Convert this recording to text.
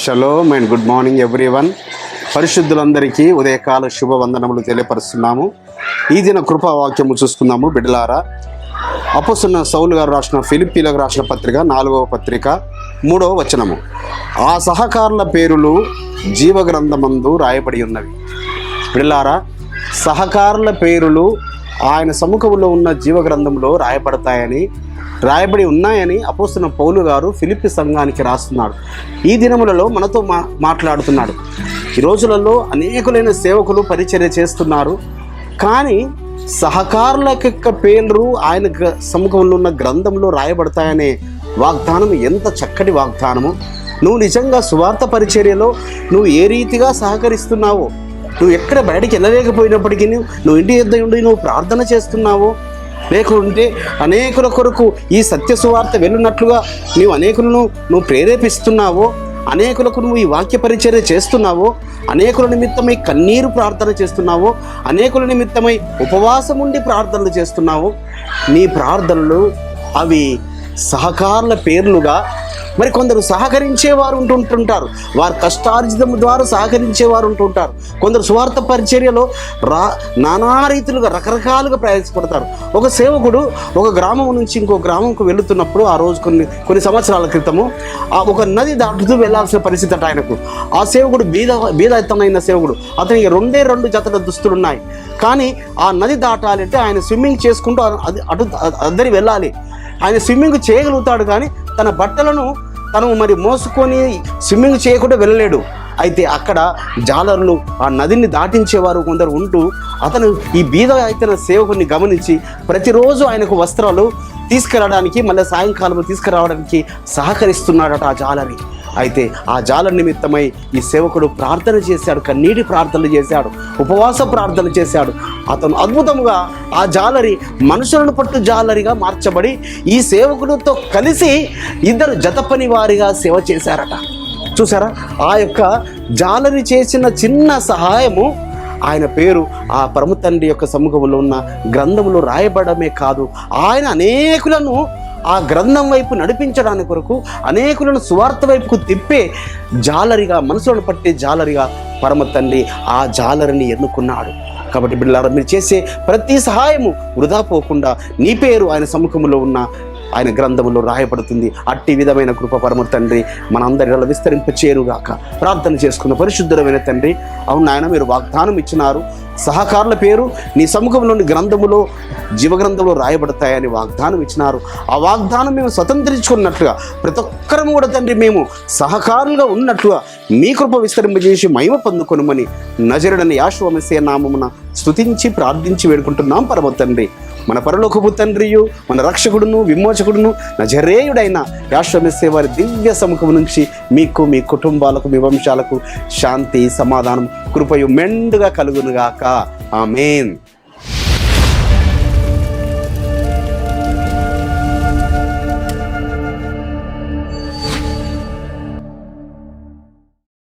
Shalom and good morning everyone. పరిశుద్ధులందరికీ ఉదయకాల శుభవందనములు తెలియపరుస్తున్నాము. ఈ దిన కృపావాక్యము చూసుకుందాము బిడ్డలారా. అపోస్తలుడైన సౌలు గారు రాసిన ఫిలిప్పీలకు రాసిన పత్రిక 4వ పత్రిక 3వ వచనము. ఆ సహకారుల పేరులు జీవగ్రంథమందు రాయబడి ఉన్నవి. బిడ్డలారా, సహకారుల పేరులు ఆయన సముఖంలో ఉన్న జీవగ్రంథంలో రాయబడి ఉన్నాయని అపోస్తలుడైన పౌలు గారు ఫిలిప్పీ సంఘానికి రాస్తున్నాడు. ఈ దినములలో మనతో మాట్లాడుతున్నాడు. ఈ రోజులలో అనేకులైన సేవకులు పరిచర్య చేస్తున్నారు, కానీ సహకారుల యొక్క పేర్లు ఆయన సముఖంలో ఉన్న గ్రంథంలో రాయబడతాయనే వాగ్దానం ఎంత చక్కటి వాగ్దానము. నువ్వు నిజంగా సువార్త పరిచర్యలో నువ్వు ఏ రీతిగా సహకరిస్తున్నావో, నువ్వు ఎక్కడ బయటికి వెళ్ళలేకపోయినప్పటికీ నువ్వు ఇంటి యొద్ద ఉండి నువ్వు ప్రార్థన చేస్తున్నావో, లేకుంటే అనేకుల కొరకు ఈ సత్య సువార్త వెళ్ళున్నట్లుగా అనేకులను నువ్వు ప్రేరేపిస్తున్నావో, అనేకులకు నువ్వు ఈ వాక్య పరిచర్య చేస్తున్నావో, అనేకుల నిమిత్తమై కన్నీరు ప్రార్థన చేస్తున్నావో, అనేకుల నిమిత్తమై ఉపవాసం ఉండి ప్రార్థనలు చేస్తున్నావో, నీ ప్రార్థనలు అవి సహకారుల పేర్లుగా మరి కొందరు సహకరించేవారు ఉంటుంటారు, వారి కష్టార్జితం ద్వారా సహకరించేవారు ఉంటుంటారు. కొందరు స్వార్థ పరిచర్యలో నానా రీతులుగా రకరకాలుగా ప్రయాసపడతారు. ఒక సేవకుడు ఒక గ్రామం నుంచి ఇంకో గ్రామంకు వెళుతున్నప్పుడు, ఆ రోజు కొన్ని సంవత్సరాల క్రితము ఒక నది దాటుతూ వెళ్లాల్సిన పరిస్థితి అట ఆయనకు. ఆ సేవకుడు బీదతనైన సేవకుడు, అతనికి 2 జతల దుస్తులు ఉన్నాయి. కానీ ఆ నది దాటాలంటే ఆయన స్విమ్మింగ్ చేసుకుంటూ అటు అద్దరి వెళ్ళాలి. ఆయన స్విమ్మింగ్ చేయగలుగుతాడు, కానీ తన బట్టలను తను మరి మోసుకొని స్విమ్మింగ్ చేయకుండా వెళ్ళలేడు. అయితే అక్కడ జాలర్లు ఆ నదిని దాటించేవారు కొందరు ఉంటూ, అతను ఈ బీద అయిన సేవకుని గమనించి ప్రతిరోజు ఆయనకు వస్త్రాలు తీసుకురావడానికి, మళ్ళీ సాయంకాలం తీసుకురావడానికి సహకరిస్తున్నాడట ఆ జాలరి. అయితే ఆ జాలరి నిమిత్తమై ఈ సేవకుడు ప్రార్థన చేశాడు, కన్నీటి ప్రార్థనలు చేశాడు, ఉపవాస ప్రార్థన చేశాడు. అతను అద్భుతంగా ఆ జాలరి మనుషులను పట్టు జాలరిగా మార్చబడి ఈ సేవకుడితో కలిసి 2 జత పని వారిగా సేవ చేశారట. చూసారా, ఆ యొక్క జాలరి చేసిన చిన్న సహాయము ఆయన పేరు ఆ పరమ తండ్రి యొక్క సముఖంలో ఉన్న గ్రంథంలో రాయబడమే కాదు, ఆయన అనేకులను ఆ గ్రంథం వైపు నడిపించడానికి కొరకు, అనేకులను సువార్త వైపుకు తిప్పే జాలరిగా, మనసులను పట్టే జాలరిగా పరమ తండ్రి ఆ జాలరిని ఎన్నుకున్నాడు. కాబట్టి బిడ్డలారా, మీరు చేసే ప్రతి సహాయము వృధా పోకుండా నీ పేరు ఆయన సముఖంలో ఉన్న ఆయన గ్రంథంలో రాయబడుతుంది. అట్టి విధమైన కృప పరమ తండ్రి మనందరిలో విస్తరింపచేరుగాక. ప్రార్థన చేసుకున్న పరిశుద్ధమైన తండ్రి, అవును నాయన, మీరు వాగ్దానం ఇచ్చినారు, సహకారుల పేరు నీ సముఖంలోని గ్రంథములో జీవగ్రంథంలో రాయబడతాయని వాగ్దానం ఇచ్చినారు. ఆ వాగ్దానం మేము స్వతంత్రించుకున్నట్లుగా ప్రతి ఒక్కరం కూడా తండ్రి మేము సహకారులుగా ఉన్నట్లుగా మీ కృప విస్తరింపజేసి మహిమ పొందుకొనుమని నజరుడని యేషువ మెస్సీయ నామమున స్తుతించి ప్రార్థించి వేడుకుంటున్నాం పరమ తండ్రి. మన పరలోకపు తండ్రియు, మన రక్షకుడును, విమోచకుడును, నజరేయుడైన యేషువ మెస్సీయ వారి దివ్య సముఖం నుంచి మీకు, మీ కుటుంబాలకు, మీ వంశాలకు శాంతి, సమాధానం, కృపయు మెండుగా కలుగునుగాక. ఆమేన్.